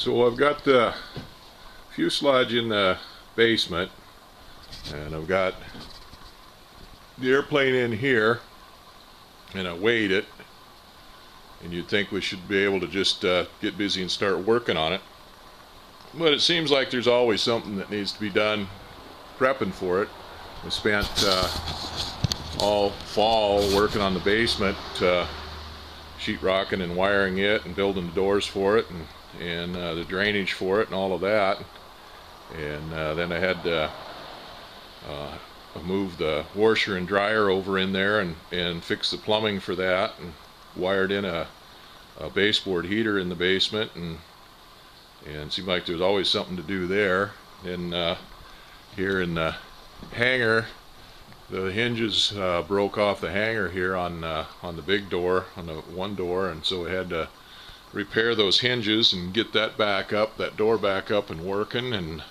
So I've got the fuselage in the basement, and I've got the airplane in here, and I weighed it, and you'd think we should be able to just get busy and start working on it, but it seems like there's always something that needs to be done prepping for it. We spent all fall working on the basement, sheetrocking and wiring it and building the doors for it and the drainage for it and all of that. And then I had to move the washer and dryer over in there and fix the plumbing for that, and wired in a baseboard heater in the basement, and it seemed like there's always something to do there. And here in the hangar, the hinges broke off the hangar here on the big door, on the one door, and so we had to repair those hinges and get that back up, that door back up and working. And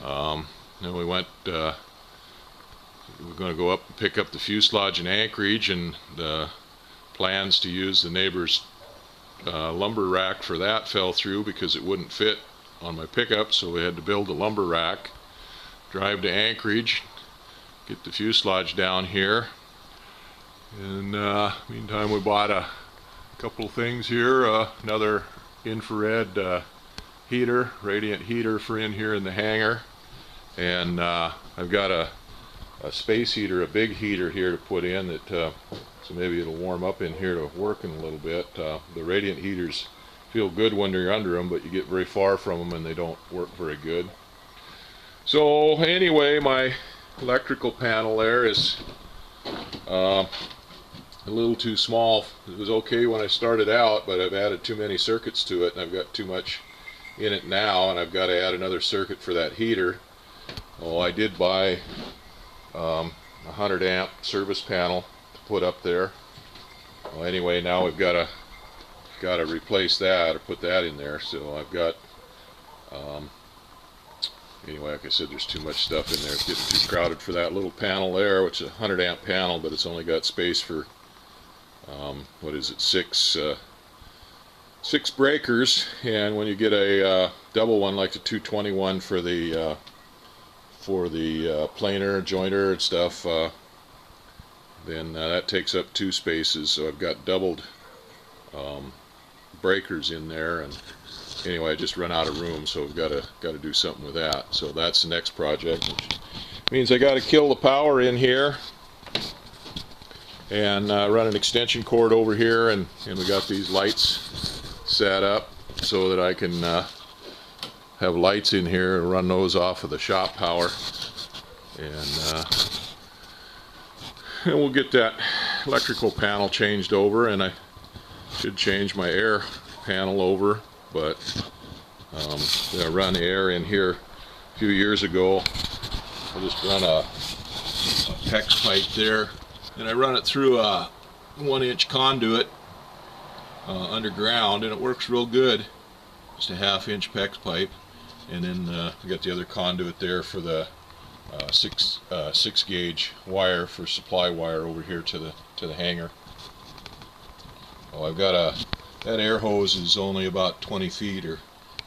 then we went, we're going to go up and pick up the fuselage in Anchorage, and the plans to use the neighbor's lumber rack for that fell through because it wouldn't fit on my pickup, so we had to build a lumber rack, drive to Anchorage, get the fuselage down here. And meantime, we bought a couple things here, another infrared heater, radiant heater for in here in the hangar, and I've got a space heater, a big heater here to put in that so maybe it'll warm up in here to work in a little bit. The radiant heaters feel good when you're under them, but you get very far from them and they don't work very good. So anyway, my electrical panel there is a little too small. It was okay when I started out, but I've added too many circuits to it, and I've got too much in it now, and I've got to add another circuit for that heater. Oh, I did buy a 100 amp service panel to put up there. Well, anyway, now we've got to replace that or put that in there. So I've got anyway, like I said, there's too much stuff in there. It's getting too crowded for that little panel there, which is a 100 amp panel, but it's only got space for what is it, six breakers. And when you get a double one like the 221 for the planer, jointer and stuff, then that takes up 2 spaces. So I've got doubled breakers in there, and anyway, I just run out of room, so I've got to do something with that. So that's the next project, which means I got to kill the power in here and run an extension cord over here, and we got these lights set up so that I can have lights in here and run those off of the shop power, and we'll get that electrical panel changed over, and I should change my air panel over, but I run air in here a few years ago. I just run a PEX pipe there, and I run it through a 1-inch conduit underground, and it works real good. Just a 1/2-inch PEX pipe, and then we got the other conduit there for the 6 gauge wire for supply wire over here to the hangar. Oh, I've got that air hose is only about 20 feet or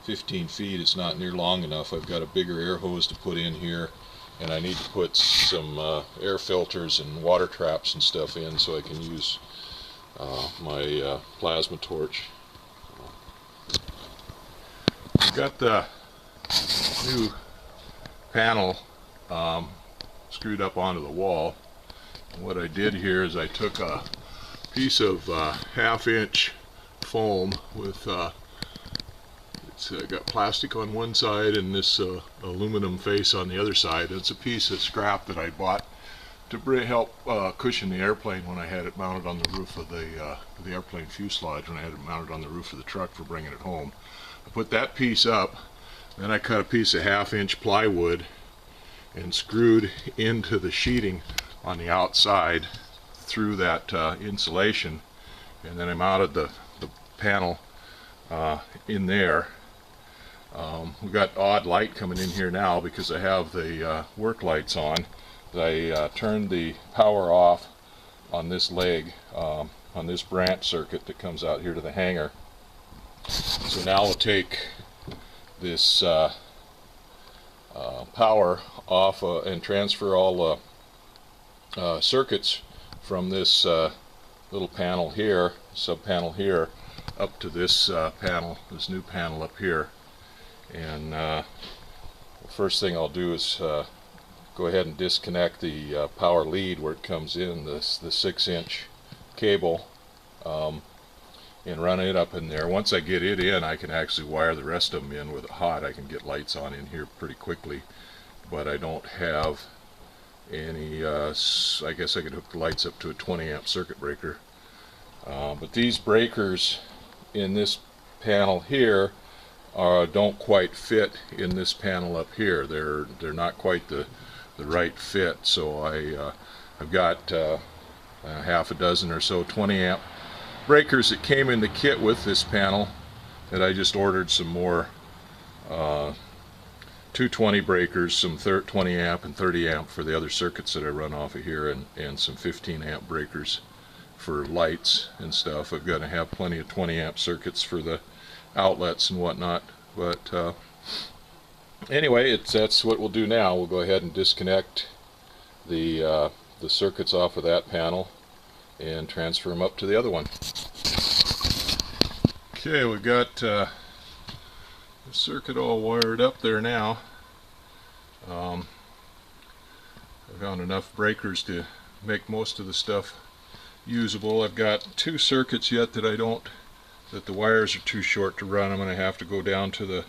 15 feet. It's not near long enough. I've got a bigger air hose to put in here, and I need to put some air filters and water traps and stuff in so I can use my plasma torch. I've got the new panel screwed up onto the wall. And what I did here is I took a piece of 1/2-inch foam with it's got plastic on one side and this aluminum face on the other side. It's a piece of scrap that I bought to help cushion the airplane when I had it mounted on the roof of the airplane fuselage, when I had it mounted on the roof of the truck for bringing it home. I put that piece up, then I cut a piece of 1/2-inch plywood and screwed into the sheeting on the outside through that insulation, and then I mounted the panel in there. We've got odd light coming in here now because I have the work lights on. I turned the power off on this leg, on this branch circuit that comes out here to the hangar. So now we'll take this power off and transfer all the circuits from this little panel here, sub panel here, up to this panel, this new panel up here. And the first thing I'll do is go ahead and disconnect the power lead where it comes in, the 6-inch cable, and run it up in there. Once I get it in, I can actually wire the rest of them in with it hot. I can get lights on in here pretty quickly, but I don't have any, I guess I could hook the lights up to a 20 amp circuit breaker. But these breakers in this panel here don't quite fit in this panel up here. They're not quite the right fit, so I've got half a dozen or so 20 amp breakers that came in the kit with this panel, that I just ordered some more 220 breakers, some 20 amp and 30 amp for the other circuits that I run off of here, and some 15 amp breakers for lights and stuff. I've got to have plenty of 20 amp circuits for the outlets and whatnot. But anyway, that's what we'll do now. We'll go ahead and disconnect the circuits off of that panel and transfer them up to the other one. Okay, we've got the circuit all wired up there now. I found enough breakers to make most of the stuff usable. I've got 2 circuits yet that the wires are too short to run. I'm going to have to go down to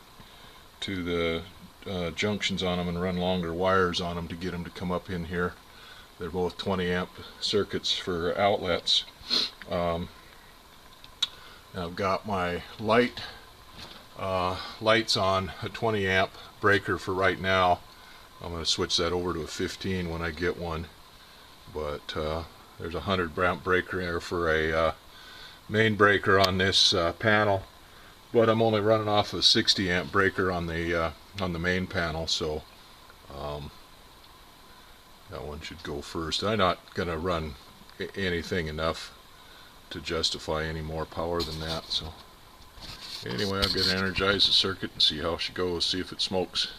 the junctions on them and run longer wires on them to get them to come up in here. They're both 20 amp circuits for outlets. I've got my lights on a 20 amp breaker for right now. I'm going to switch that over to a 15 when I get one. But there's a 100 amp breaker there for a main breaker on this panel. But I'm only running off a 60 amp breaker on the main panel, so that one should go first. I'm not going to run anything enough to justify any more power than that. So anyway, I'll get to energize the circuit and see how she goes, see if it smokes.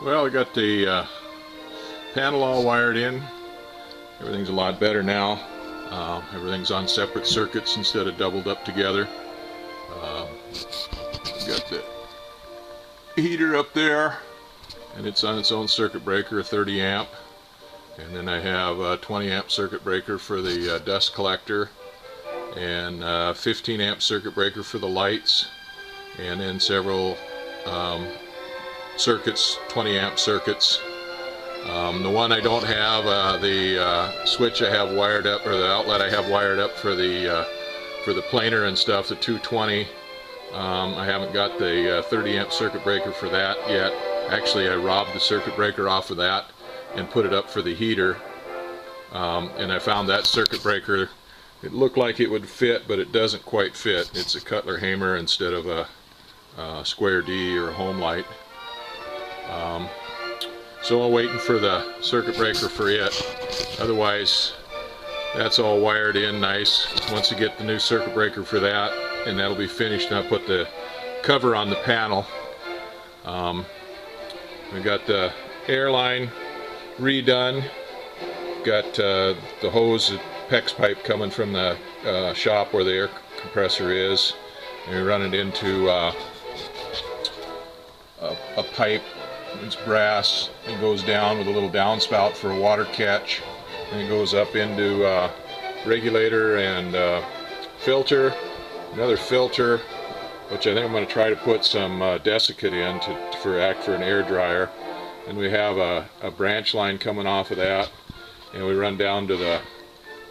Well, I got the panel all wired in. Everything's a lot better now. Everything's on separate circuits instead of doubled up together. Got the heater up there, and it's on its own circuit breaker, a 30 amp. And then I have a 20 amp circuit breaker for the dust collector, and 15 amp circuit breaker for the lights, and then several circuits, 20 amp circuits. The one I don't have, the switch I have wired up, or the outlet I have wired up for the planer and stuff, the 220. I haven't got the 30 amp circuit breaker for that yet. Actually, I robbed the circuit breaker off of that and put it up for the heater. And I found that circuit breaker, it looked like it would fit, but it doesn't quite fit. It's a Cutler Hamer instead of a Square D or a Home-Lite. So I'm waiting for the circuit breaker for it. Otherwise, that's all wired in nice. Once you get the new circuit breaker for that, and that'll be finished, and I'll put the cover on the panel. We got the air line redone. Got the hose, the PEX pipe coming from the shop where the air compressor is, and we run it into a pipe. It's brass. It goes down with a little downspout for a water catch, and it goes up into regulator and filter, another filter, which I think I'm going to try to put some desiccate in for an air dryer. And we have a branch line coming off of that, and we run down to the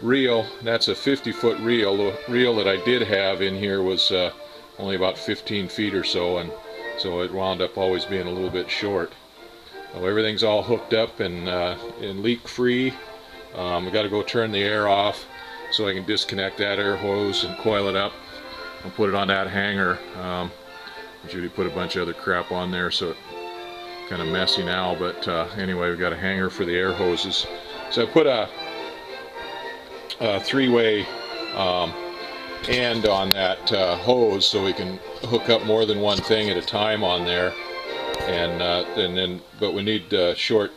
reel. That's a 50-foot reel. The reel that I did have in here was only about 15 feet or so, and so it wound up always being a little bit short. Well, everything's all hooked up and leak free. We got to go turn the air off so I can disconnect that air hose and coil it up and put it on that hanger. Judy put a bunch of other crap on there, so it's kind of messy now, but anyway, we've got a hanger for the air hoses. So I put a three-way end on that hose, so we can hook up more than one thing at a time on there. But we need short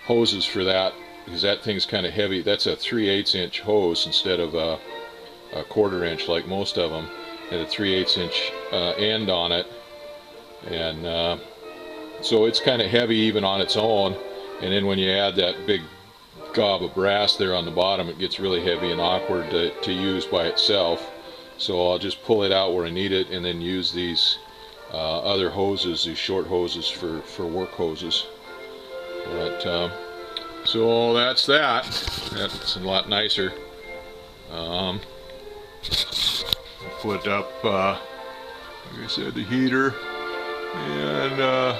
hoses for that, because that thing's kind of heavy. That's a 3/8 inch hose instead of a 1/4 inch like most of them, and a 3/8 inch end on it, and so it's kind of heavy even on its own. And then when you add that big gob of brass there on the bottom, it gets really heavy and awkward to use by itself. So I'll just pull it out where I need it, and then use these other hoses, these short hoses for work hoses. But so that's that. That's a lot nicer. Put up, like I said, the heater, and a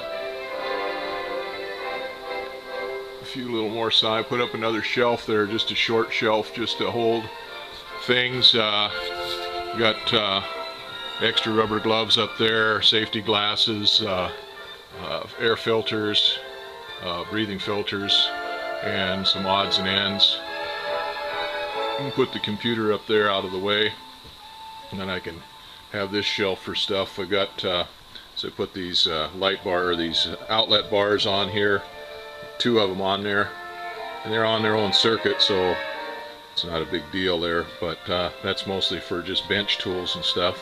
few little more side. Put up another shelf there, just a short shelf, just to hold things. Got extra rubber gloves up there, safety glasses, air filters, breathing filters, and some odds and ends. And put the computer up there out of the way, and then I can have this shelf for stuff. I got so I put these light bar, or these outlet bars on here, 2 of them on there, and they're on their own circuit, so it's not a big deal there. But that's mostly for just bench tools and stuff.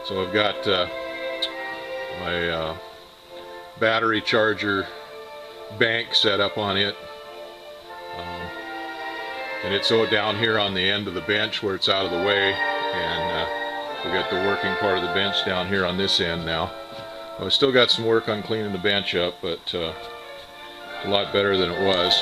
So I've got my battery charger bank set up on it, and it's down here on the end of the bench where it's out of the way, and we got the working part of the bench down here on this end now. Well, I still got some work on cleaning the bench up, but a lot better than it was.